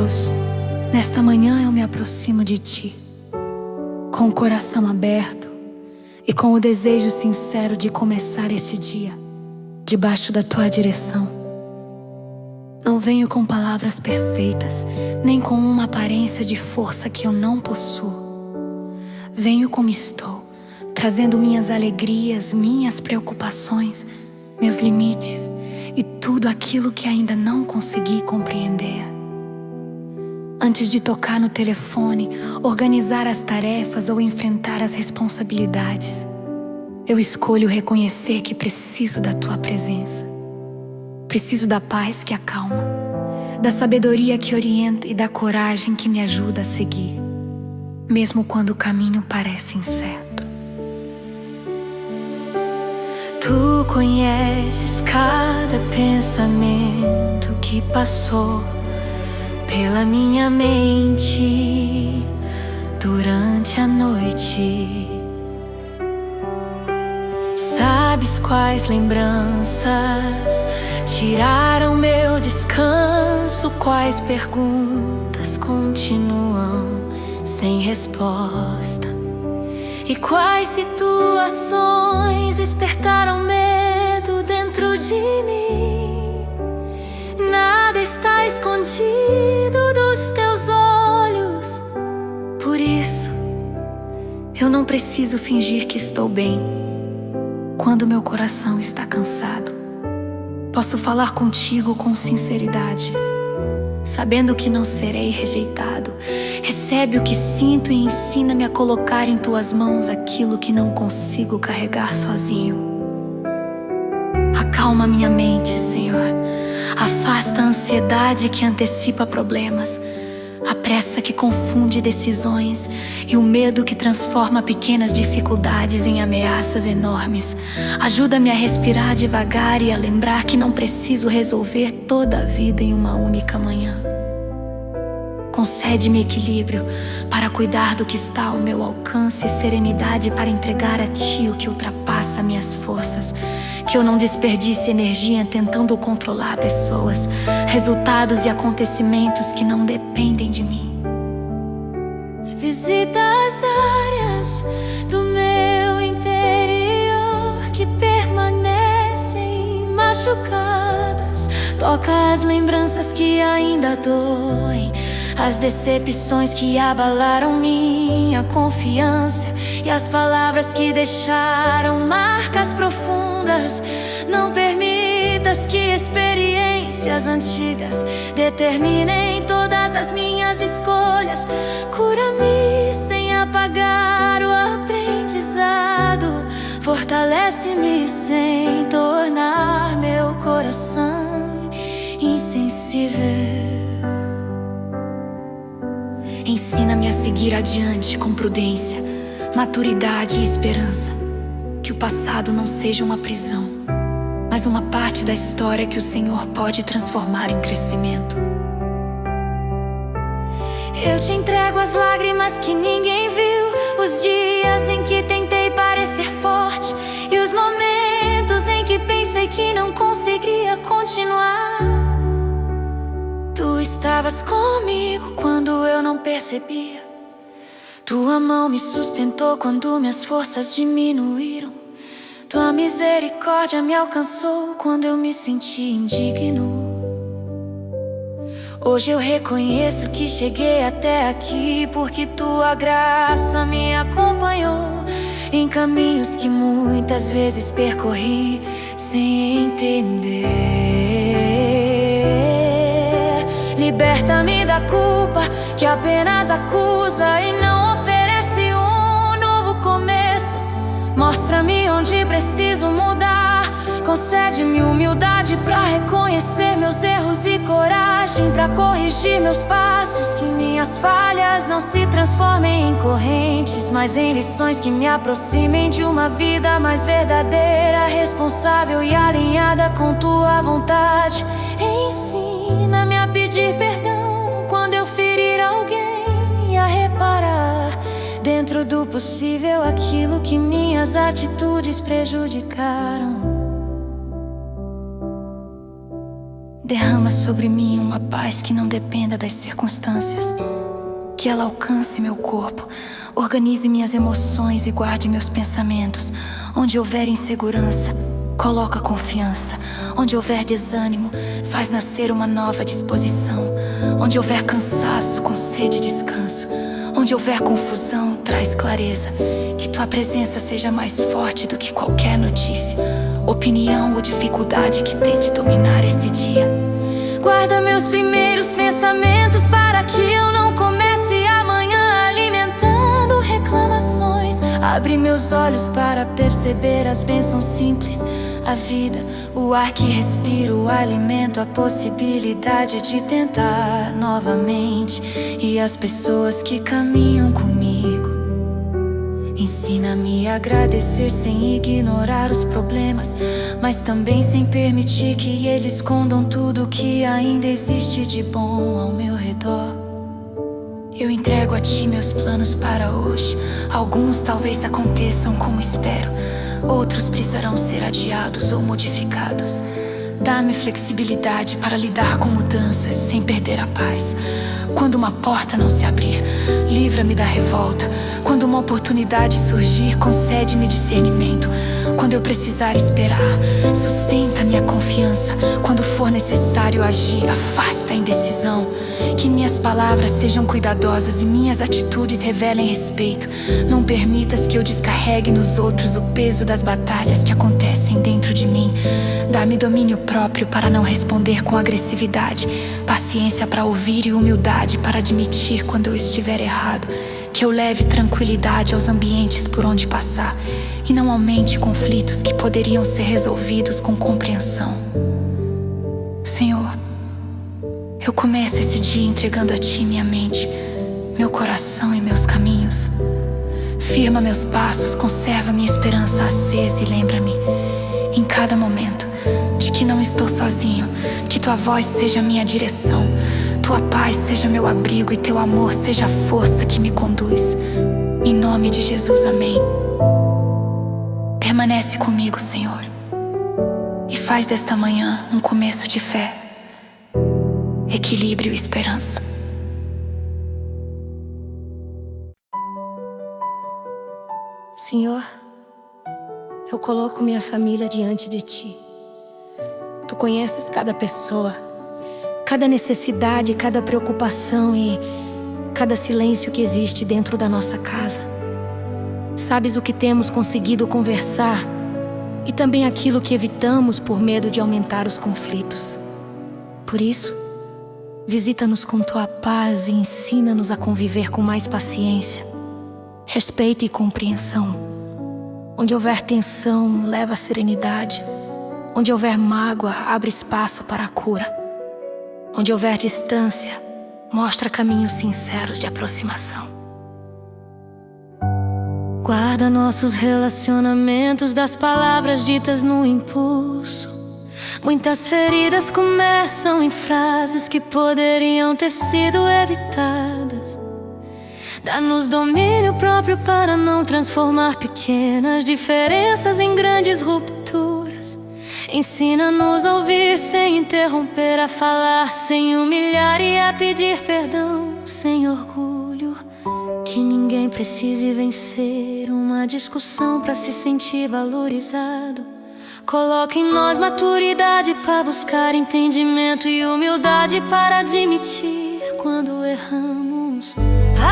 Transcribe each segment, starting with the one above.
Deus, nesta manhã eu me aproximo de Ti, com o coração aberto e com o desejo sincero de começar esse dia debaixo da Tua direção. Não venho com palavras perfeitas, nem com uma aparência de força que eu não possuo. Venho como estou, trazendo minhas alegrias, minhas preocupações, meus limites e tudo aquilo que ainda não consegui compreender. Antes de tocar no telefone, organizar as tarefas ou enfrentar as responsabilidades, eu escolho reconhecer que preciso da Tua presença. Preciso da paz que acalma, da sabedoria que orienta e da coragem que me ajuda a seguir, mesmo quando o caminho parece incerto. Tu conheces cada pensamento que passou pela minha mente durante a noite. Sabes quais lembranças tiraram meu descanso, quais perguntas continuam sem resposta, e quais situações despertaram medo dentro de mim. Nada está escondido dos Teus olhos, por isso eu não preciso fingir que estou bem. Quando meu coração está cansado, posso falar contigo com sinceridade, sabendo que não serei rejeitado. Recebe o que sinto e ensina-me a colocar em Tuas mãos aquilo que não consigo carregar sozinho. Acalma minha mente, Senhor. Afasta a ansiedade que antecipa problemas, a pressa que confunde decisões e o medo que transforma pequenas dificuldades em ameaças enormes. Ajuda-me a respirar devagar e a lembrar que não preciso resolver toda a vida em uma única manhã. Concede-me equilíbrio para cuidar do que está ao meu alcance e serenidade para entregar a Ti o que ultrapassa minhas forças. Que eu não desperdice energia tentando controlar pessoas, resultados e acontecimentos que não dependem de mim. Visita as áreas do meu interior que permanecem machucadas. Toca as lembranças que ainda doem, as decepções que abalaram minha confiança e as palavras que deixaram marcas profundas. Não permitas que experiências antigas determinem todas as minhas escolhas. Cura-me sem apagar o aprendizado. Fortalece-me sem tornar meu coração insensível. Ensina-me a seguir adiante com prudência, maturidade e esperança. Que o passado não seja uma prisão, mas uma parte da história que o Senhor pode transformar em crescimento. Eu Te entrego as lágrimas que ninguém viu, os dias em que tentei parecer forte e os momentos em que pensei que não conseguiria continuar. Tu estavas comigo quando eu não percebia. Tua mão me sustentou quando minhas forças diminuíram. Tua misericórdia me alcançou quando eu me senti indigno. Hoje eu reconheço que cheguei até aqui porque Tua graça me acompanhou em caminhos que muitas vezes percorri sem entender. Liberta-me da culpa que apenas acusa e não oferece um novo começo. Mostra-me onde preciso mudar. Concede-me humildade pra reconhecer meus erros e coragem pra corrigir meus passos. Que minhas falhas não se transformem em correntes, mas em lições que me aproximem de uma vida mais verdadeira, responsável e alinhada com Tua vontade. Ensina-me a pedir perdão quando eu ferir alguém e a reparar dentro do possível aquilo que minhas atitudes prejudicaram. Derrama sobre mim uma paz que não dependa das circunstâncias. Que ela alcance meu corpo, organize minhas emoções e guarde meus pensamentos. Onde houver insegurança, coloca confiança. Onde houver desânimo, faz nascer uma nova disposição. Onde houver cansaço, concede descanso. Onde houver confusão, traz clareza. Que tua presença seja mais forte do que qualquer notícia, opinião ou dificuldade que tente dominar esse dia. Guarda meus primeiros pensamentos para que eu não comece amanhã alimentando reclamações. Abre meus olhos para perceber as bênçãos simples. A vida, o ar que respiro, o alimento, a possibilidade de tentar novamente. E as pessoas que caminham comigo. Ensina-me a agradecer sem ignorar os problemas, mas também sem permitir que eles escondam tudo que ainda existe de bom ao meu redor. Eu entrego a ti meus planos para hoje. Alguns talvez aconteçam como espero, outros precisarão ser adiados ou modificados. Dá-me flexibilidade para lidar com mudanças sem perder a paz. Quando uma porta não se abrir, livra-me da revolta. Quando uma oportunidade surgir, concede-me discernimento. Quando eu precisar esperar, sustenta minha confiança. Quando for necessário agir, afasta a indecisão. Que minhas palavras sejam cuidadosas e minhas atitudes revelem respeito. Não permitas que eu descarregue nos outros o peso das batalhas que acontecem dentro de mim. Dá-me domínio próprio para não responder com agressividade, paciência para ouvir e humildade para admitir quando eu estiver errado. Que eu leve tranquilidade aos ambientes por onde passar e não aumente conflitos que poderiam ser resolvidos com compreensão. Senhor, eu começo esse dia entregando a Ti minha mente, meu coração e meus caminhos. Firma meus passos, conserva minha esperança acesa e lembra-me, em cada momento, de que não estou sozinho. Que Tua voz seja minha direção, Tua paz seja meu abrigo e Teu amor seja a força que me conduz. Em nome de Jesus, amém. Permanece comigo, Senhor, e faz desta manhã um começo de fé, equilíbrio e esperança. Senhor, eu coloco minha família diante de Ti. Tu conheces cada pessoa, cada necessidade, cada preocupação e cada silêncio que existe dentro da nossa casa. Sabes o que temos conseguido conversar e também aquilo que evitamos por medo de aumentar os conflitos. Por isso, visita-nos com Tua paz e ensina-nos a conviver com mais paciência, respeito e compreensão. Onde houver tensão, leva a serenidade. Onde houver mágoa, abre espaço para a cura. Onde houver distância, mostra caminhos sinceros de aproximação. Guarda nossos relacionamentos das palavras ditas no impulso. Muitas feridas começam em frases que poderiam ter sido evitadas. Dá-nos domínio próprio para não transformar pequenas diferenças em grandes rupturas. Ensina-nos a ouvir sem interromper, a falar sem humilhar e a pedir perdão sem orgulho. Que ninguém precise vencer uma discussão para se sentir valorizado. Coloca em nós maturidade para buscar entendimento e humildade para admitir quando erramos.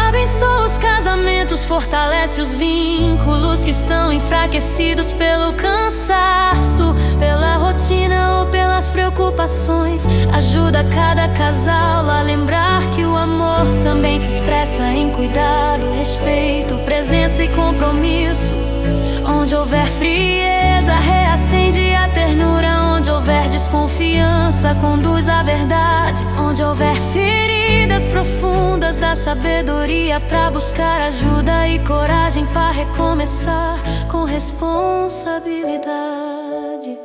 Abençoa os casamentos, fortalece os vínculos que estão enfraquecidos pelo cansaço, pela rotina ou pelas preocupações. Ajuda cada casal a lembrar que o amor também se expressa em cuidado, respeito, presença e compromisso. Onde houver frieza, reacende a ternura. Onde houver desconfiança, conduz à verdade. Onde houver feridas profundas, dá sabedoria pra buscar ajuda e coragem pra recomeçar com responsabilidade.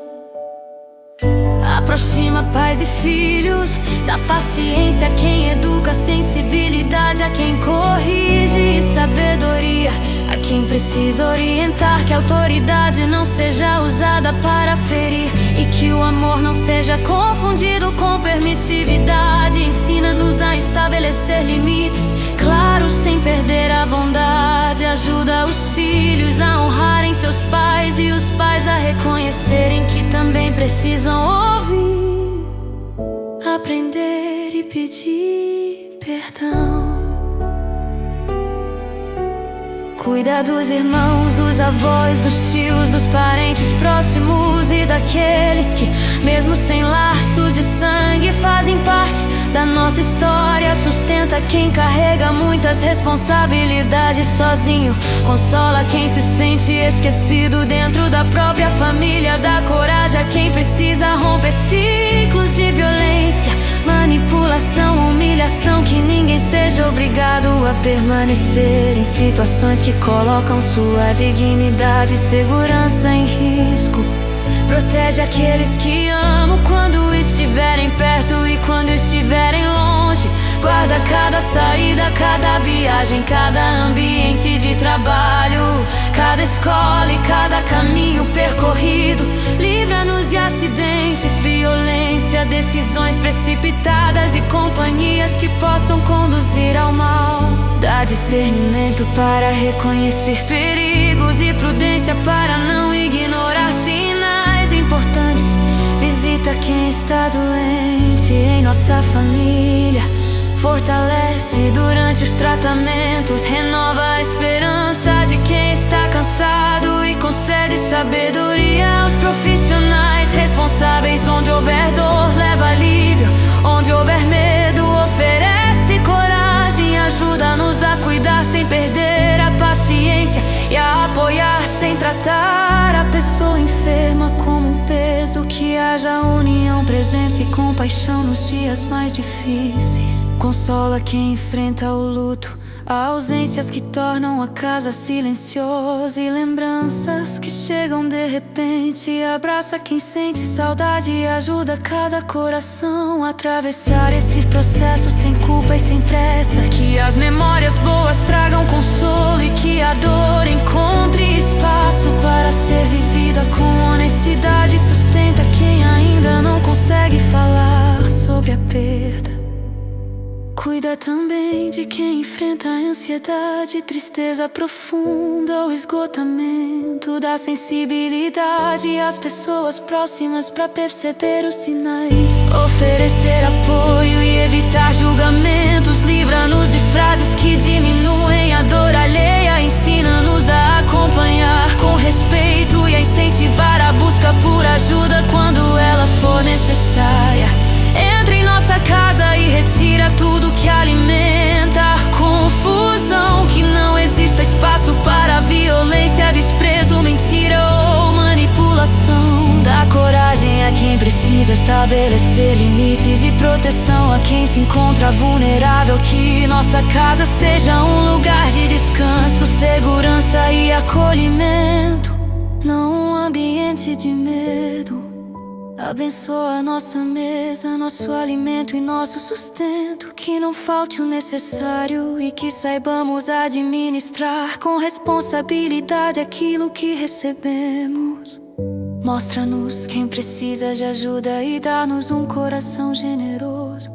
Aproxima pais e filhos, dá paciência a quem educa, sensibilidade a quem corrige e sabedoria a quem precisa orientar, que a autoridade não seja usada para ferir e que o amor não seja confundido com permissividade. Ensina-nos a estabelecer limites claros sem perder a bondade. Ajuda os filhos a honrarem seus pais e os pais a reconhecerem que também precisam ouvir, aprender e pedir perdão. Cuida dos irmãos, dos avós, dos tios, dos parentes próximos e daqueles que, mesmo sem laços de sangue, fazem parte da nossa história. Sustenta quem carrega muitas responsabilidades sozinho. Consola quem se sente esquecido dentro da própria família. Dá coragem a quem precisa romper ciclos de violência, manipulação, humilhação. Que ninguém seja obrigado a permanecer em situações que colocam sua dignidade e segurança em risco. Protege aqueles que amam quando estiverem perto e quando estiverem longe. Guarda cada saída, cada viagem, cada ambiente de trabalho, cada escola e cada caminho percorrido. Livra-nos de acidentes, violência, decisões precipitadas e companhias que possam conduzir ao mal. Dá discernimento para reconhecer perigos e prudência para não ignorar sinais importantes. Visita quem está doente em nossa família. Fortalece durante os tratamentos. Renova a esperança de quem está cansado e concede sabedoria aos profissionais responsáveis. Onde houver dor, leva alívio. Onde houver medo, oferece coragem. Ajuda-nos a cuidar sem perder a paciência e a apoiar sem tratar a pessoa enferma como um peso. Que haja união, presença e compaixão nos dias mais difíceis. Consola quem enfrenta o luto, ausências que tornam a casa silenciosa e lembranças que chegam de repente. Abraça quem sente saudade e ajuda cada coração a atravessar esse processo sem culpa e sem pressa. Que as memórias boas tragam consolo e que a dor encontre espaço para ser vivida com honestidade. Sustenta quem ainda não consegue falar sobre a perda. Cuida também de quem enfrenta a ansiedade, tristeza profunda, o esgotamento. Dá sensibilidade às pessoas próximas para perceber os sinais. Oferecer apoio e evitar julgamentos. Livra-nos de frases que diminuem a dor alheia. Ensina-nos a acompanhar com respeito e a incentivar a busca por ajuda quando ela for necessária. Entra em nossa casa e retira tudo que alimenta a confusão. Que não exista espaço para violência, desprezo, mentira ou manipulação. Dá coragem a quem precisa estabelecer limites e proteção a quem se encontra vulnerável. Que nossa casa seja um lugar de descanso, segurança e acolhimento, não um ambiente de medo. Abençoa nossa mesa, nosso alimento e nosso sustento. Que não falte o necessário e que saibamos administrar com responsabilidade aquilo que recebemos. Mostra-nos quem precisa de ajuda e dá-nos um coração generoso,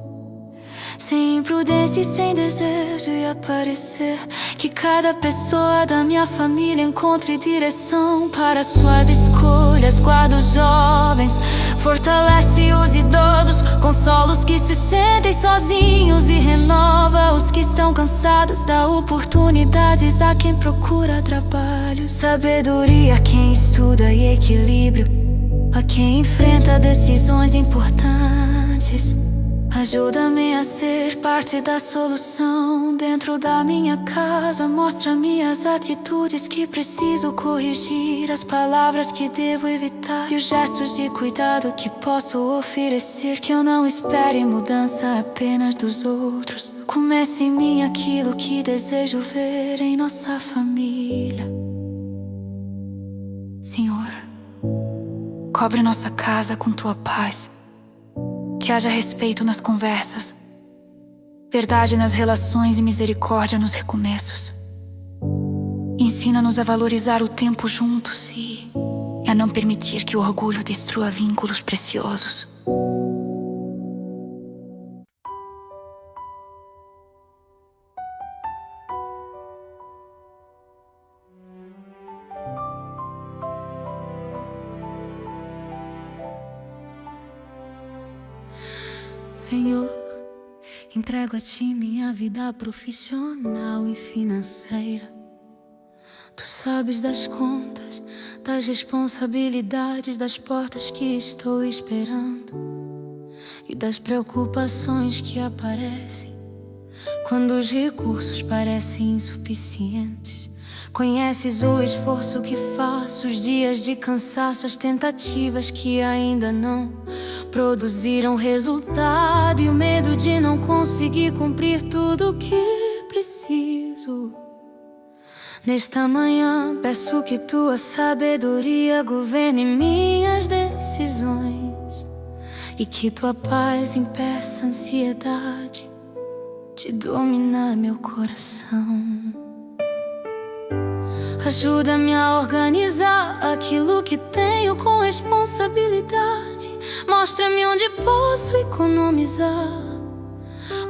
sem imprudência e sem desejo de aparecer. Que cada pessoa da minha família encontre direção para suas escolhas. Guarda os jovens, fortalece os idosos, consola os que se sentem sozinhos e renova os que estão cansados. Dá oportunidades a quem procura trabalho, sabedoria a quem estuda e equilíbrio a quem enfrenta decisões importantes. Ajuda-me a ser parte da solução dentro da minha casa. Mostra-me as atitudes que preciso corrigir, as palavras que devo evitar e os gestos de cuidado que posso oferecer. Que eu não espere mudança apenas dos outros. Comece em mim aquilo que desejo ver em nossa família. Senhor, cobre nossa casa com tua paz. Que haja respeito nas conversas, verdade nas relações e misericórdia nos recomeços. Ensina-nos a valorizar o tempo juntos e a não permitir que o orgulho destrua vínculos preciosos. Senhor, entrego a Ti minha vida profissional e financeira. Tu sabes das contas, das responsabilidades, das portas que estou esperando e das preocupações que aparecem quando os recursos parecem insuficientes. Conheces o esforço que faço, os dias de cansaço, as tentativas que ainda não produziram resultado e o medo de não conseguir cumprir tudo o que preciso. Nesta manhã peço que Tua sabedoria governe minhas decisões e que Tua paz impeça a ansiedade de dominar meu coração. Ajuda-me a organizar aquilo que tenho com responsabilidade. Mostra-me onde posso economizar,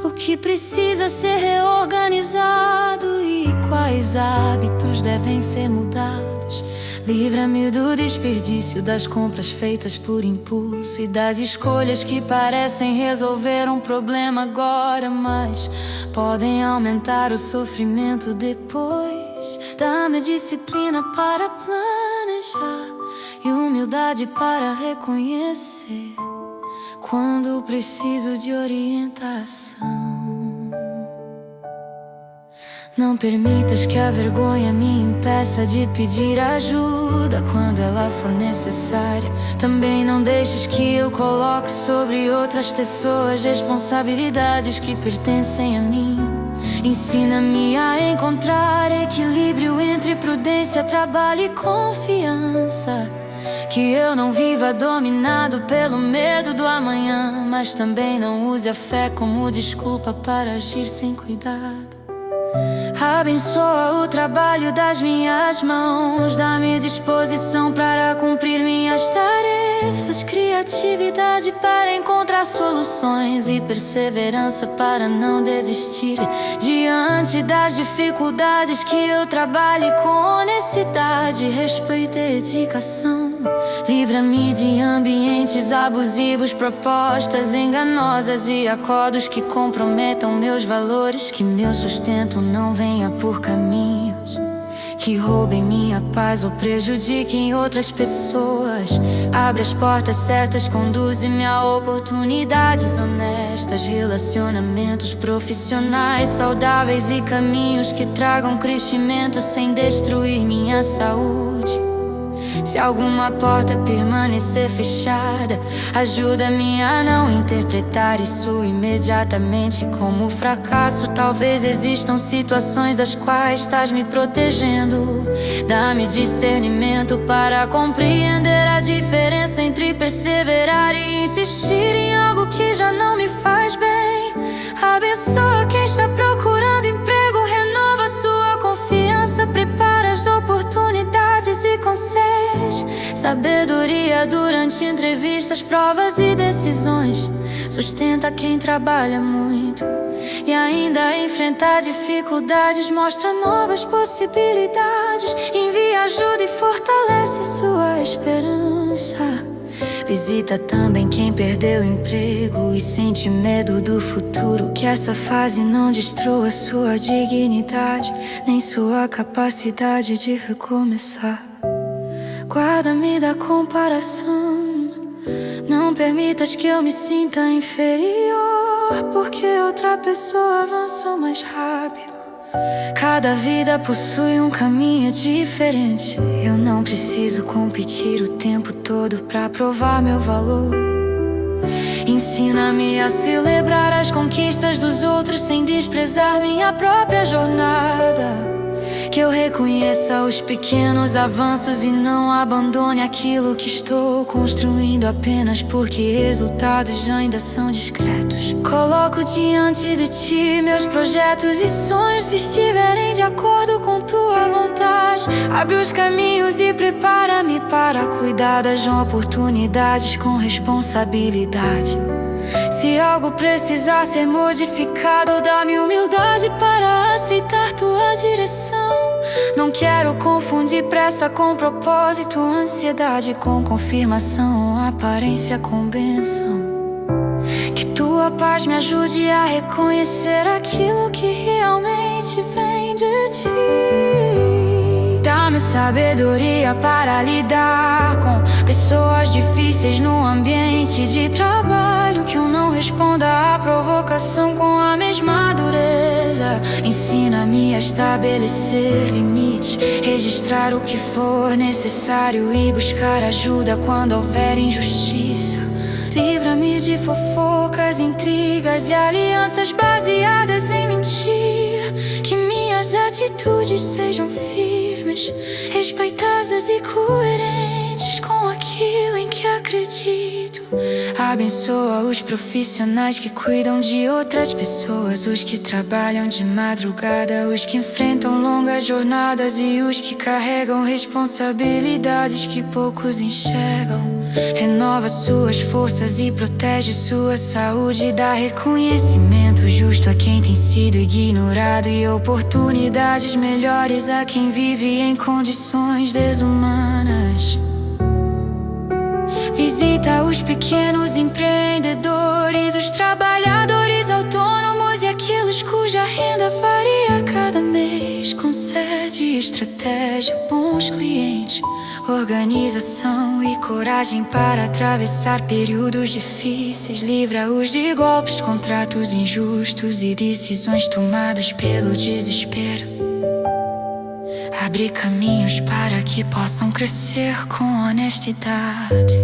o que precisa ser reorganizado e quais hábitos devem ser mudados. Livra-me do desperdício das compras feitas por impulso e das escolhas que parecem resolver um problema agora, mas podem aumentar o sofrimento depois. Dá-me disciplina para planejar e humildade para reconhecer quando preciso de orientação. Não permitas que a vergonha me impeça de pedir ajuda quando ela for necessária. Também não deixes que eu coloque sobre outras pessoas responsabilidades que pertencem a mim. Ensina-me a encontrar equilíbrio entre prudência, trabalho e confiança. Que eu não viva dominado pelo medo do amanhã, mas também não use a fé como desculpa para agir sem cuidado. Abençoa o trabalho das minhas mãos, dá-me disposição para cumprir minhas tarefas, criatividade para encontrar soluções e perseverança para não desistir diante das dificuldades. Que eu trabalhe com honestidade, respeito e dedicação. Livra-me de ambientes abusivos, propostas enganosas e acordos que comprometam meus valores. Que meu sustento não venha por caminhos que roubem minha paz ou prejudiquem outras pessoas. Abre as portas certas, conduze-me a oportunidades honestas, relacionamentos profissionais saudáveis e caminhos que tragam crescimento sem destruir minha saúde. Se alguma porta permanecer fechada, ajuda-me a não interpretar isso imediatamente como fracasso. Talvez existam situações das quais estás me protegendo. Dá-me discernimento para compreender a diferença entre perseverar e insistir em algo que já não me faz bem. Abençoa quem está procurando emprego, renova sua confiança, prepara as oportunidades e concede sabedoria durante entrevistas, provas e decisões. Sustenta quem trabalha muito e ainda enfrenta dificuldades. Mostra novas possibilidades, envia ajuda e fortalece sua esperança. Visita também quem perdeu o emprego e sente medo do futuro. Que essa fase não destrua sua dignidade, nem sua capacidade de recomeçar. Guarda-me da comparação, não permitas que eu me sinta inferior, porque outra pessoa avançou mais rápido. Cada vida possui um caminho diferente. Eu não preciso competir o tempo todo pra provar meu valor. Ensina-me a celebrar as conquistas dos outros sem desprezar minha própria jornada. Que eu reconheça os pequenos avanços e não abandone aquilo que estou construindo apenas porque resultados ainda são discretos. Coloco diante de ti meus projetos e sonhos, se estiverem de acordo com tua vontade. Abre os caminhos e prepara-me para cuidar das oportunidades com responsabilidade. Se algo precisar ser modificado, dá-me humildade para aceitar tua direção. Não quero confundir pressa com propósito, ansiedade com confirmação, aparência com bênção. Que tua paz me ajude a reconhecer aquilo que realmente vem de ti. Dá-me sabedoria para lidar com pessoas difíceis no ambiente de trabalho. Que eu não responda à provocação com a mesma dureza. Ensina-me a estabelecer limites, registrar o que for necessário e buscar ajuda quando houver injustiça. Livra-me de fofocas, intrigas e alianças baseadas em mentira. Que minhas atitudes sejam firmes, respeitosas e coerentes com aquilo em que acredito. Abençoa os profissionais que cuidam de outras pessoas, os que trabalham de madrugada, os que enfrentam longas jornadas e os que carregam responsabilidades que poucos enxergam. Renova suas forças e protege sua saúde. Dá reconhecimento justo a quem tem sido ignorado e oportunidades melhores a quem vive em condições desumanas. Visita os pequenos empreendedores, os trabalhadores autônomos e aqueles cuja renda varia a cada mês. Concede estratégia, bons clientes, organização e coragem para atravessar períodos difíceis. Livra-os de golpes, contratos injustos e decisões tomadas pelo desespero. Abre caminhos para que possam crescer com honestidade.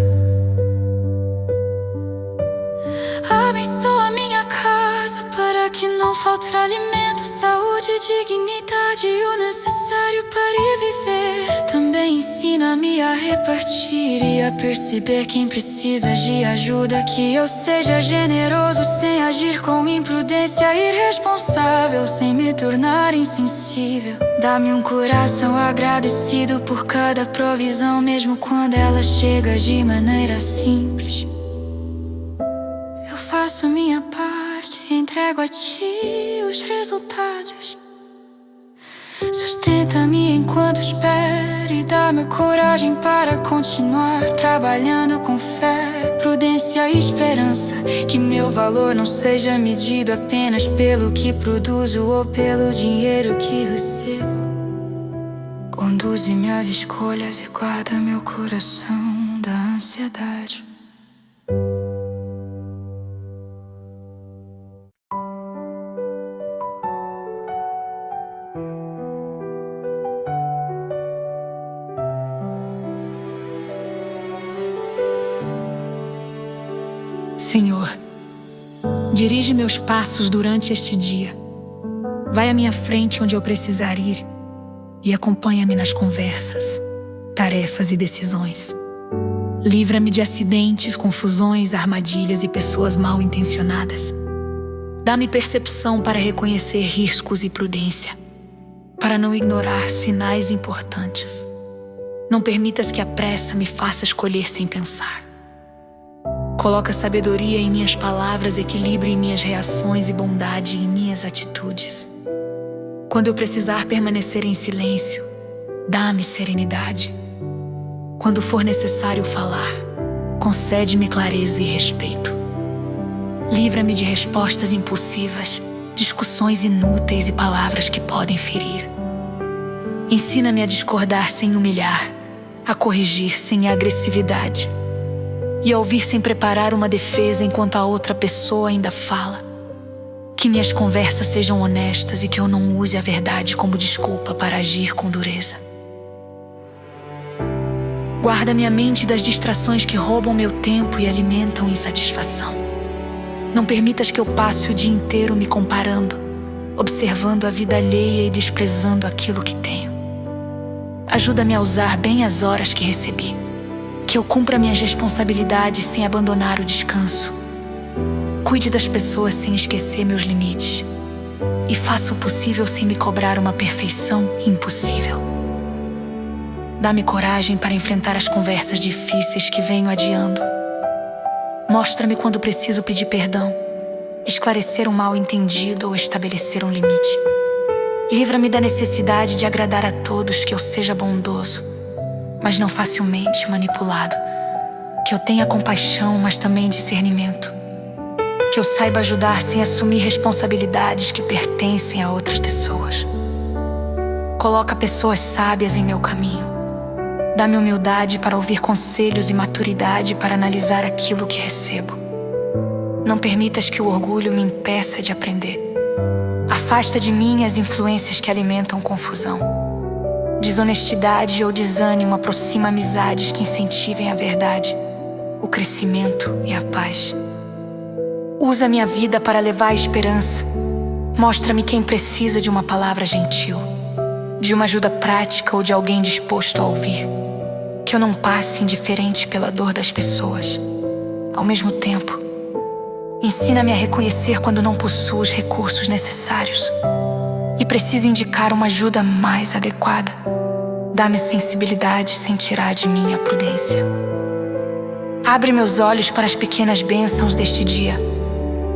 Abençoa minha casa para que não falte alimento, saúde, dignidade e o necessário para viver. Também ensina-me a repartir e a perceber quem precisa de ajuda. Que eu seja generoso sem agir com imprudência, irresponsável sem me tornar insensível. Dá-me um coração agradecido por cada provisão, mesmo quando ela chega de maneira simples. Eu faço minha parte, entrego a ti os resultados. Sustenta-me enquanto espero e dá-me coragem para continuar trabalhando com fé, prudência e esperança. Que meu valor não seja medido apenas pelo que produzo ou pelo dinheiro que recebo. Conduze minhas escolhas e guarda meu coração da ansiedade. Senhor, dirige meus passos durante este dia. Vai à minha frente onde eu precisar ir e acompanha-me nas conversas, tarefas e decisões. Livra-me de acidentes, confusões, armadilhas e pessoas mal intencionadas. Dá-me percepção para reconhecer riscos e prudência, para não ignorar sinais importantes. Não permitas que a pressa me faça escolher sem pensar. Coloca sabedoria em minhas palavras, equilíbrio em minhas reações e bondade em minhas atitudes. Quando eu precisar permanecer em silêncio, dá-me serenidade. Quando for necessário falar, concede-me clareza e respeito. Livra-me de respostas impulsivas, discussões inúteis e palavras que podem ferir. Ensina-me a discordar sem humilhar, a corrigir sem agressividade e a ouvir sem preparar uma defesa enquanto a outra pessoa ainda fala. Que minhas conversas sejam honestas e que eu não use a verdade como desculpa para agir com dureza. Guarda minha mente das distrações que roubam meu tempo e alimentam insatisfação. Não permitas que eu passe o dia inteiro me comparando observando a vida alheia e desprezando aquilo que tenho. Ajuda-me a usar bem as horas que recebi, que eu cumpra minhas responsabilidades sem abandonar o descanso. Cuide das pessoas sem esquecer meus limites e faça o possível sem me cobrar uma perfeição impossível. Dá-me coragem para enfrentar as conversas difíceis que venho adiando. Mostra-me quando preciso pedir perdão, esclarecer um mal-entendido ou estabelecer um limite. Livra-me da necessidade de agradar a todos, que eu seja bondoso, mas não facilmente manipulado. Que eu tenha compaixão, mas também discernimento. Que eu saiba ajudar sem assumir responsabilidades que pertencem a outras pessoas. Coloca pessoas sábias em meu caminho. Dá-me humildade para ouvir conselhos e maturidade para analisar aquilo que recebo. Não permitas que o orgulho me impeça de aprender. Afasta de mim as influências que alimentam confusão. Desonestidade ou desânimo aproxima amizades que incentivem a verdade, o crescimento e a paz. Usa minha vida para levar a esperança. Mostra-me quem precisa de uma palavra gentil, de uma ajuda prática ou de alguém disposto a ouvir. Que eu não passe indiferente pela dor das pessoas. Ao mesmo tempo, ensina-me a reconhecer quando não possuo os recursos necessários e preciso indicar uma ajuda mais adequada. Dá-me sensibilidade sem tirar de mim a prudência. Abre meus olhos para as pequenas bênçãos deste dia.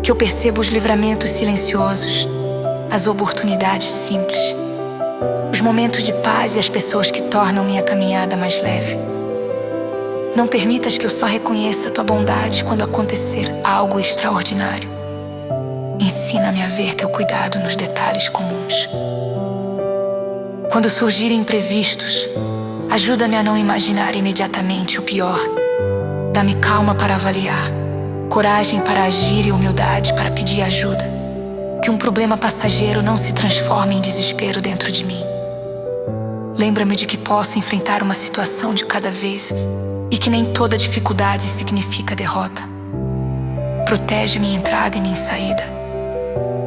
Que eu perceba os livramentos silenciosos, as oportunidades simples, os momentos de paz e as pessoas que tornam minha caminhada mais leve. Não permitas que eu só reconheça tua bondade quando acontecer algo extraordinário. Ensina-me a ver teu cuidado nos detalhes comuns. Quando surgirem imprevistos, ajuda-me a não imaginar imediatamente o pior. Dá-me calma para avaliar, coragem para agir e humildade para pedir ajuda. Que um problema passageiro não se transforme em desespero dentro de mim. Lembra-me de que posso enfrentar uma situação de cada vez e que nem toda dificuldade significa derrota. Protege minha entrada e minha saída.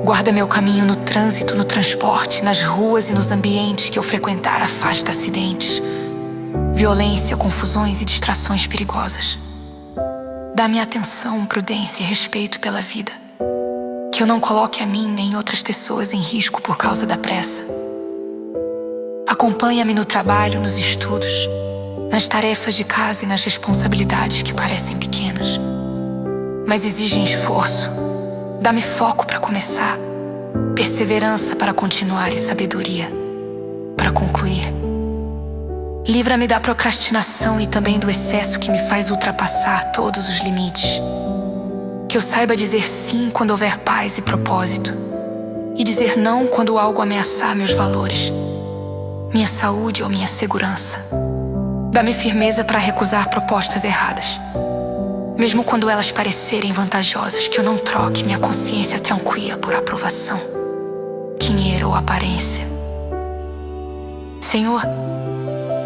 Guarda meu caminho no trânsito, no transporte, nas ruas e nos ambientes que eu frequentar. Afasta acidentes, violência, confusões e distrações perigosas. Dá-me atenção, prudência e respeito pela vida. Que eu não coloque a mim nem outras pessoas em risco por causa da pressa. Acompanha-me no trabalho, nos estudos, nas tarefas de casa e nas responsabilidades que parecem pequenas, mas exigem esforço. Dá-me foco para começar, perseverança para continuar e sabedoria para concluir. Livra-me da procrastinação e também do excesso que me faz ultrapassar todos os limites. Que eu saiba dizer sim quando houver paz e propósito, e dizer não quando algo ameaçar meus valores, minha saúde ou minha segurança. Dá-me firmeza para recusar propostas erradas, mesmo quando elas parecerem vantajosas. Que eu não troque minha consciência tranquila por aprovação, dinheiro ou aparência. Senhor,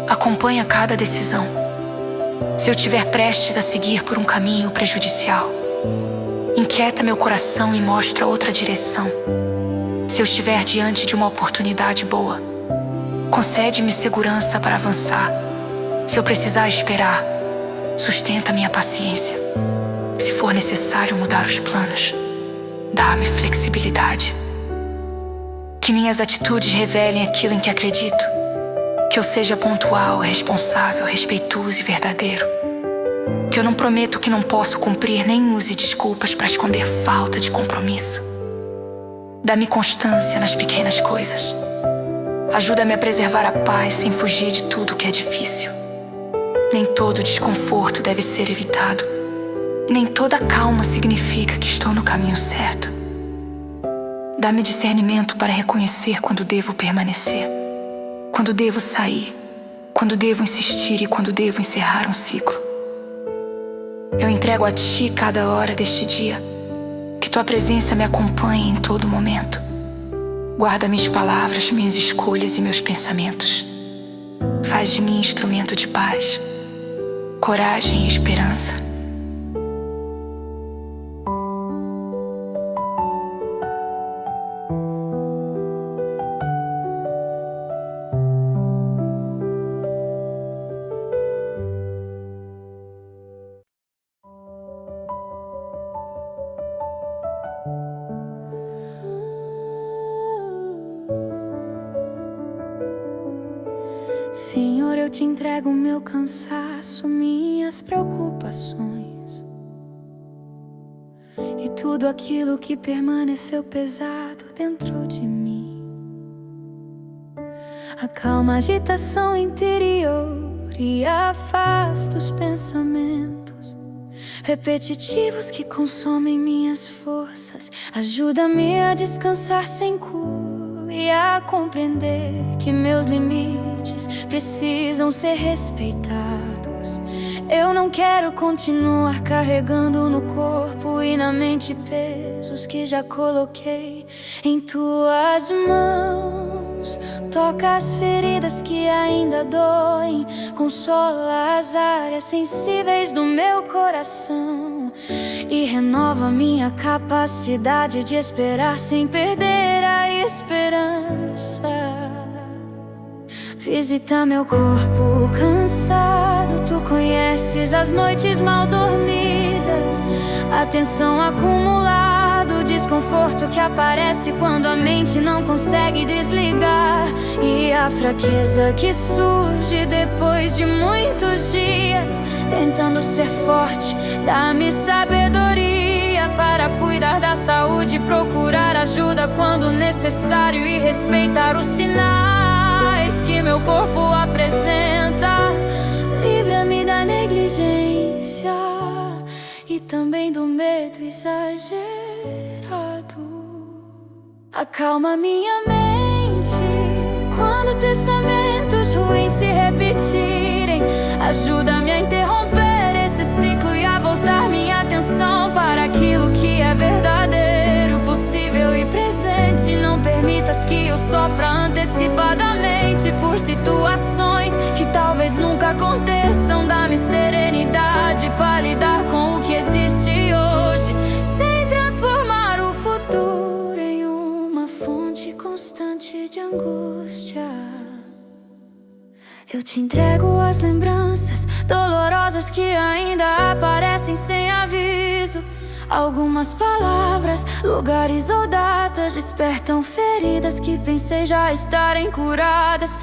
acompanha cada decisão. Se eu estiver prestes a seguir por um caminho prejudicial, inquieta meu coração e mostra outra direção. Se eu estiver diante de uma oportunidade boa, concede-me segurança para avançar. Se eu precisar esperar, sustenta minha paciência. Se for necessário mudar os planos, dá-me flexibilidade. Que minhas atitudes revelem aquilo em que acredito. Que eu seja pontual, responsável, respeitoso e verdadeiro. Que eu não prometo que não posso cumprir, nem use desculpas para esconder falta de compromisso. Dá-me constância nas pequenas coisas. Ajuda-me a preservar a paz sem fugir de tudo que é difícil. Nem todo desconforto deve ser evitado. Nem toda calma significa que estou no caminho certo. Dá-me discernimento para reconhecer quando devo permanecer, quando devo sair, quando devo insistir e quando devo encerrar um ciclo. Eu entrego a Ti cada hora deste dia. Que Tua presença me acompanhe em todo momento. Guarda minhas palavras, minhas escolhas e meus pensamentos. Faz de mim instrumento de paz, coragem e esperança. Senhor, eu te entrego o meu cansaço, minhas preocupações e tudo aquilo que permaneceu pesado dentro de mim. Acalma a agitação interior e afasta os pensamentos repetitivos que consomem minhas forças. Ajuda-me a descansar sem culpa e a compreender que meus limites precisam ser respeitados. Eu não quero continuar carregando no corpo e na mente pesos que já coloquei em tuas mãos. Toca as feridas que ainda doem, consola as áreas sensíveis do meu coração e renova minha capacidade de esperar sem perder a esperança. Visita meu corpo cansado, tu conheces as noites mal dormidas, a tensão acumulada, o desconforto que aparece quando a mente não consegue desligar, e a fraqueza que surge depois de muitos dias tentando ser forte. Dá-me sabedoria para cuidar da saúde, procurar ajuda quando necessário e respeitar os sinais que meu corpo apresenta. Livra-me da negligência e também do medo exagerado. Acalma minha mente quando pensamentos ruins se repetirem. Ajuda-me a interromper esse ciclo e a voltar minha atenção para aquilo que é verdadeiro, possível e presente. Não permitas que eu sofra antecipadamente por situações que talvez nunca aconteçam. Dá-me serenidade para lidar com o que existe hoje, sem transformar o futuro em uma fonte constante de angústia. Eu te entrego as lembranças dolorosas que ainda aparecem sem aviso. Algumas palavras, lugares ou datas despertam feridas que pensei já estarem curadas.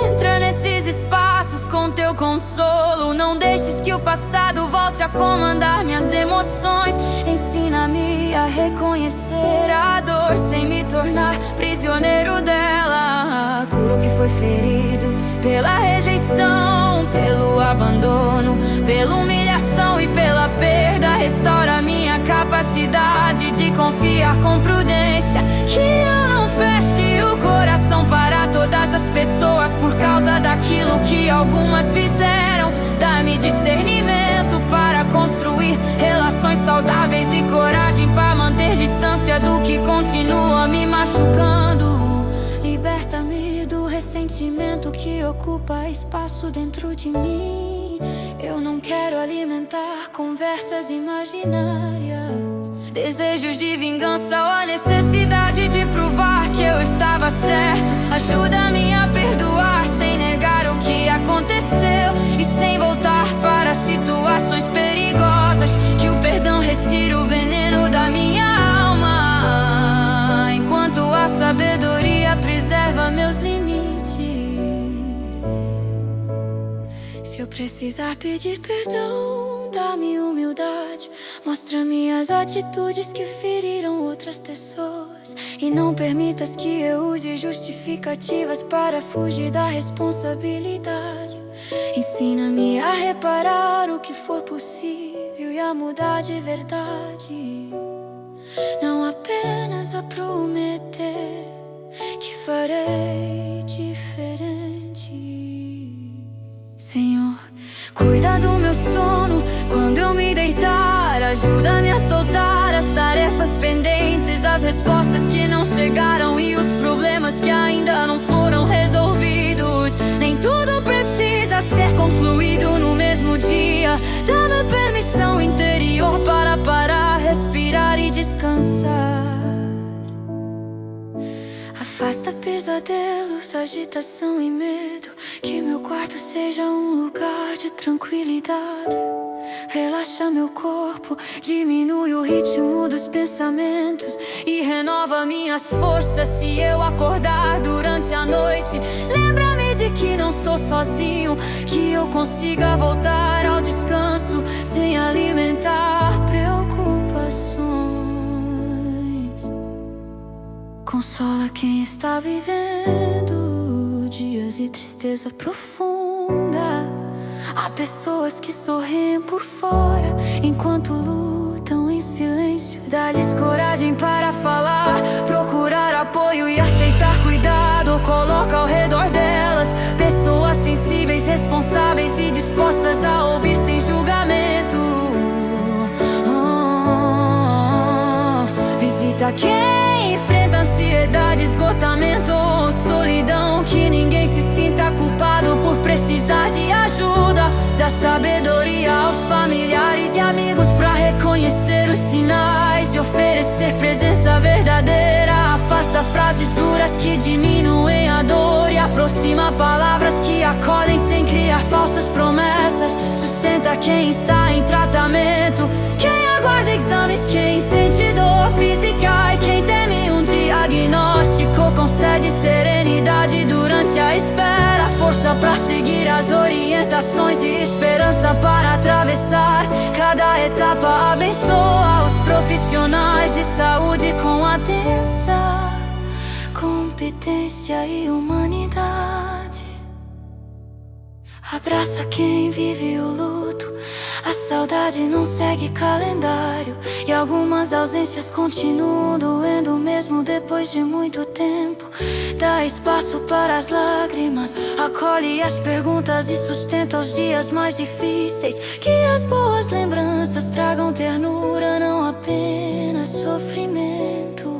Entra nesses espaços com teu consolo, não deixes que o passado volte a comandar minhas emoções. Ensina-me a reconhecer a dor sem me tornar prisioneiro dela. Cura o que foi ferido pela rejeição, pelo abandono, pela humilhação e pela perda. Restaura minha capacidade de confiar com prudência, que eu não feche o coração para todas as pessoas por causa daquilo que algumas fizeram. Dá-me discernimento para construir relações saudáveis e coragem para manter distância do que continua me machucando. Liberta-me do ressentimento que ocupa espaço dentro de mim. Eu não quero alimentar conversas imaginárias, desejos de vingança ou a necessidade de provar que eu estava certo. Ajuda-me a perdoar sem negar o que aconteceu e sem voltar para situações perigosas. Que o perdão retire o veneno da minha alma, enquanto a sabedoria preserva meus limites. Se eu precisar pedir perdão, dá-me humildade, mostra-me as atitudes que feriram outras pessoas, e não permitas que eu use justificativas para fugir da responsabilidade. Ensina-me a reparar o que for possível e a mudar de verdade, não apenas a prometer que farei diferente. Senhor, cuida do meu sono quando eu me deitar. Ajuda-me a soltar as tarefas pendentes, as respostas que não chegaram e os problemas que ainda não foram resolvidos. Nem tudo precisa ser concluído no mesmo dia. Dá-me permissão interior para parar, respirar e descansar. Afasta pesadelos, agitação e medo. Que meu quarto seja um lugar de tranquilidade. Relaxa meu corpo, diminui o ritmo dos pensamentos e renova minhas forças se eu acordar durante a noite. Lembra-me de que não estou sozinho, que eu consiga voltar ao descanso sem alimentar preocupações. Consola quem está vivendo dias de tristeza profunda. Há pessoas que sorriem por fora enquanto lutam em silêncio. Dá-lhes coragem para falar, procurar apoio e aceitar cuidado. Coloca ao redor delas pessoas sensíveis, responsáveis e dispostas a ouvir sem julgamento. Visita quem enfrenta ansiedade, esgotamento ou solidão. Que ninguém se sinta culpado por precisar de ajuda. Dá sabedoria aos familiares e amigos pra reconhecer os sinais e oferecer presença verdadeira. Afasta frases duras que diminuem a dor e aproxima palavras que acolhem sem criar falsas promessas. Sustenta quem está em tratamento, quem aguarda exames, quem sente dor física e quem teme um diagnóstico. Concede serenidade durante a espera, força pra seguir as orientações e esperança para atravessar cada etapa. Abençoa os profissionais de saúde com atenção, competência e humanidade. Abraça quem vive o luto, a saudade não segue calendário e algumas ausências continuam doendo mesmo depois de muito tempo. Dá espaço para as lágrimas, acolhe as perguntas e sustenta os dias mais difíceis. Que as boas lembranças tragam ternura, não apenas sofrimento.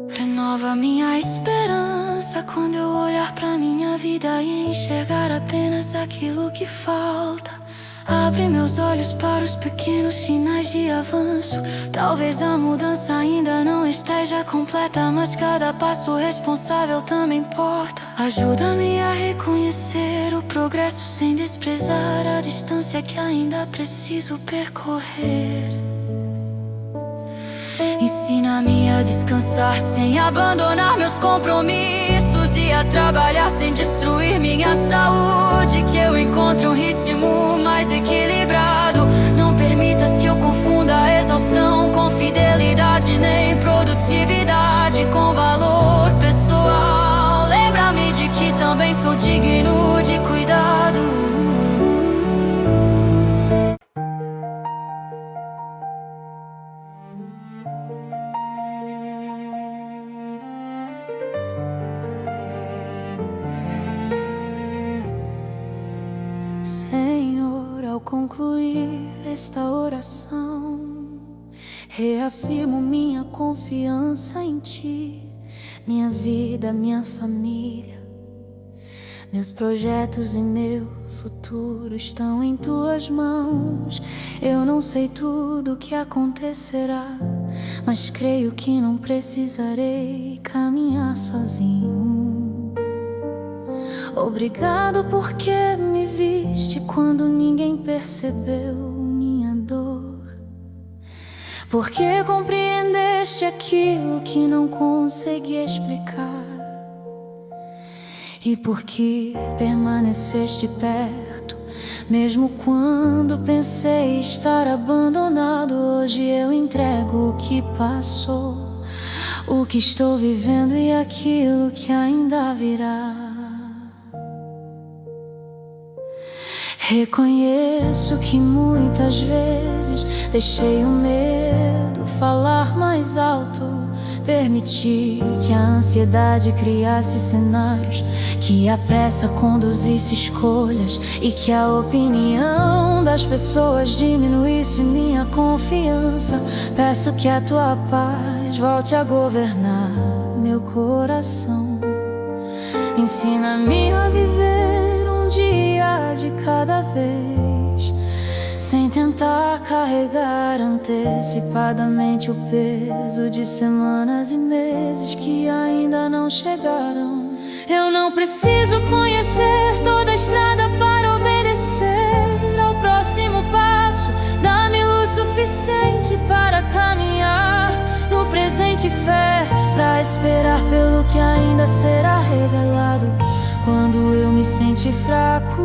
Renova minha esperança quando eu olhar pra minha vida e enxergar apenas aquilo que falta. Abre meus olhos para os pequenos sinais de avanço. Talvez a mudança ainda não esteja completa, mas cada passo responsável também importa. Ajuda-me a reconhecer o progresso sem desprezar a distância que ainda preciso percorrer. Ensina-me a descansar sem abandonar meus compromissos e a trabalhar sem destruir minha saúde. Que eu encontre um ritmo mais equilibrado. Não permitas que eu confunda a exaustão com fidelidade, nem produtividade com valor pessoal. Lembra-me de que também sou digno de cuidado. Senhor, ao concluir esta oração, reafirmo minha confiança em Ti. Minha vida, minha família, meus projetos e meu futuro estão em Tuas mãos. Eu não sei tudo o que acontecerá, mas creio que não precisarei caminhar sozinho. Obrigado porque me viste quando ninguém percebeu minha dor, porque compreendeste aquilo que não consegui explicar, e porque permaneceste perto mesmo quando pensei estar abandonado. Hoje eu entrego o que passou, o que estou vivendo e aquilo que ainda virá. Reconheço que muitas vezes deixei o medo falar mais alto. Permiti que a ansiedade criasse cenários, que a pressa conduzisse escolhas e que a opinião das pessoas diminuísse minha confiança. Peço que a Tua paz volte a governar meu coração. Ensina-me a viver um dia de cada vez, sem tentar carregar antecipadamente o peso de semanas e meses que ainda não chegaram. Eu não preciso conhecer toda a estrada para obedecer ao próximo passo. Dá-me luz suficiente para caminhar no presente, fé para esperar pelo que ainda será revelado. Quando eu me sentir fraco,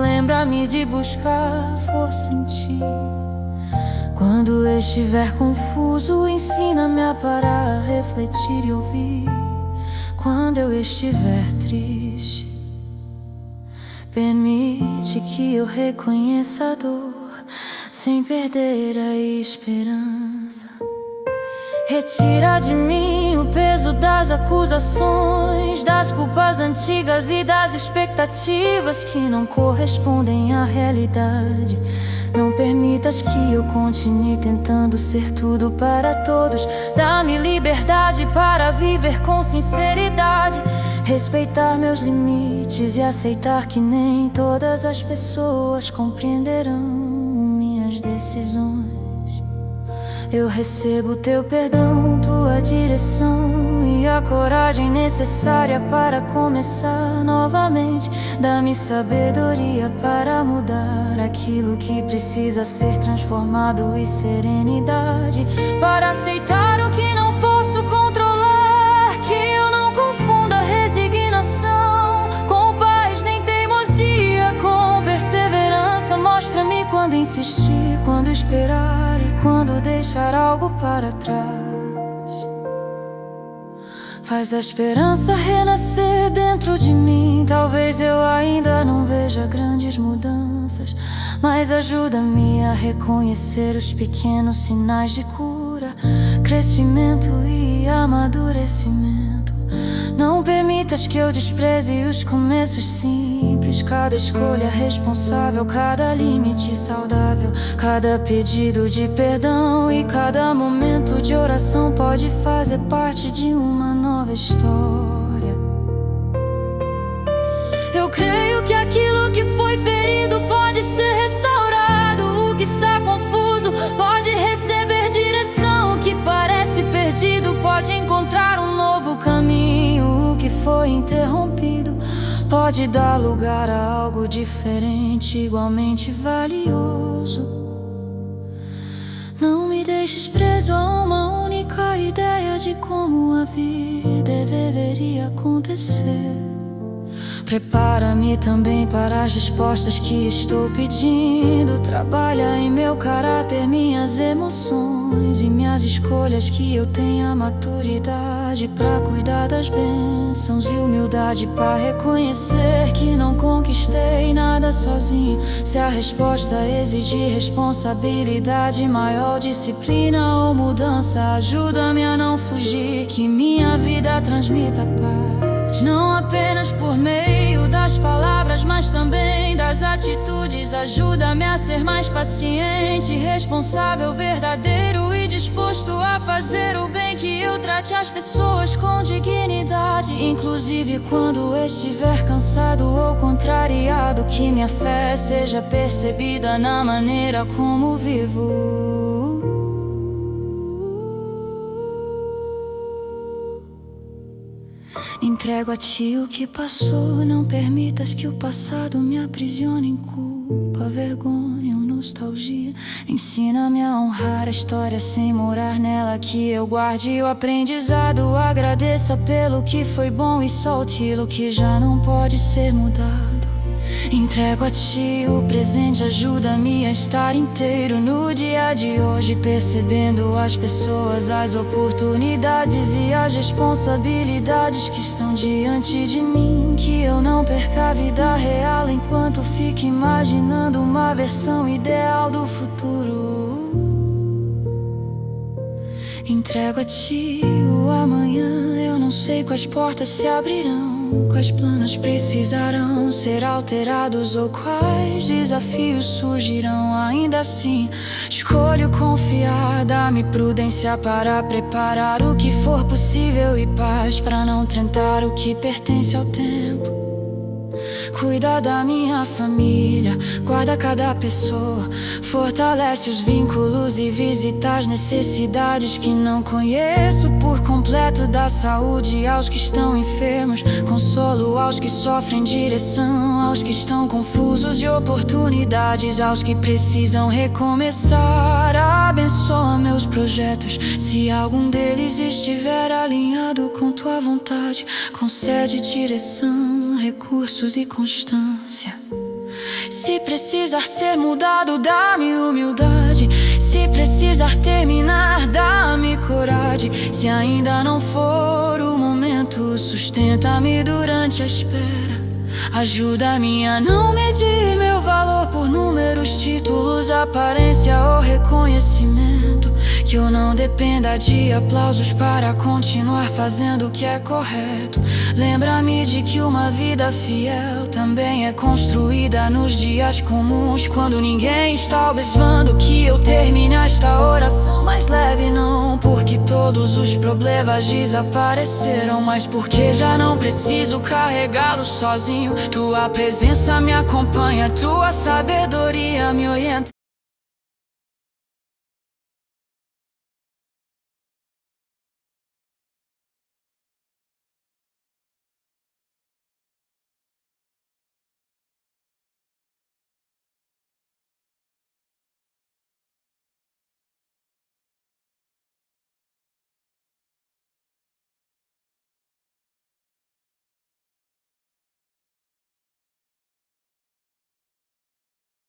lembra-me de buscar força em ti. Quando eu estiver confuso, ensina-me a parar, refletir e ouvir. Quando eu estiver triste, permite que eu reconheça a dor, sem perder a esperança. Retira de mim o peso das acusações, das culpas antigas e das expectativas que não correspondem à realidade. Não permitas que eu continue tentando ser tudo para todos. Dá-me liberdade para viver com sinceridade, respeitar meus limites e aceitar que nem todas as pessoas compreenderão minhas decisões. Eu recebo teu perdão, tua direção e a coragem necessária para começar novamente. Dá-me sabedoria para mudar aquilo que precisa ser transformado e serenidade para aceitar o que não posso controlar. Que eu não confunda resignação com paz nem teimosia com perseverança. Mostra-me quando insistir, quando esperar e quando deixar algo para trás. Faz a esperança renascer dentro de mim. Talvez eu ainda não veja grandes mudanças, mas ajuda-me a reconhecer os pequenos sinais de cura, crescimento e amadurecimento. Não permitas que eu despreze os começos simples. Cada escolha responsável, cada limite saudável, cada pedido de perdão e cada momento de oração pode fazer parte de uma nova história. Eu creio que aquilo que foi ferido pode ser restaurado. O que está confuso pode receber direção. O que parece perdido pode encontrar um novo caminho. O que foi interrompido pode dar lugar a algo diferente, igualmente valioso. Não me deixes preso a uma única ideia de como a vida deveria acontecer. Prepara-me também para as respostas que estou pedindo. Trabalha em meu caráter, minhas emoções e minhas escolhas, que eu tenha maturidade para cuidar das bênçãos e humildade para reconhecer que não conquistei nada sozinho. Se a resposta exigir responsabilidade maior, disciplina ou mudança, ajuda-me a não fugir, que minha vida transmita paz, não apenas por meio das palavras, mas também das atitudes. Ajuda-me a ser mais paciente, responsável, verdadeiro e disposto a fazer o bem. Que eu trate as pessoas com dignidade, inclusive quando estiver cansado ou contrariado. Que minha fé seja percebida na maneira como vivo. Entrego a ti o que passou. Não permitas que o passado me aprisione em culpa, vergonha ou nostalgia. Ensina-me a honrar a história sem morar nela. Que eu guarde o aprendizado, agradeça pelo que foi bom e solte o que já não pode ser mudado. Entrego a ti o presente, ajuda-me a estar inteiro no dia de hoje, percebendo as pessoas, as oportunidades e as responsabilidades que estão diante de mim. Que eu não perca a vida real enquanto fico imaginando uma versão ideal do futuro. Entrego a ti o amanhã, eu não sei quais portas se abrirão, quais planos precisarão ser alterados ou quais desafios surgirão. Ainda assim, escolho confiar, dá-me prudência para preparar o que for possível e paz para não tentar o que pertence ao tempo. Cuida da minha família, guarda cada pessoa, fortalece os vínculos e visita as necessidades que não conheço por completo. Dá saúde aos que estão enfermos, consolo aos que sofrem, direção aos que estão confusos e oportunidades aos que precisam recomeçar. Abençoa meus projetos, se algum deles estiver alinhado com tua vontade. Concede direção, recursos e constância. Se precisar ser mudado, dá-me humildade. Se precisar terminar, dá-me coragem. Se ainda não for o momento, sustenta-me durante a espera. Ajuda-me a não medir meu valor por números, títulos, aparência ou reconhecimento. Que eu não dependa de aplausos para continuar fazendo o que é correto. Lembra-me de que uma vida fiel também é construída nos dias comuns, quando ninguém está observando. Que eu termine esta oração mais leve, não porque todos os problemas desapareceram, mas porque já não preciso carregá-los sozinho. Tua presença me acompanha, tua sabedoria me orienta.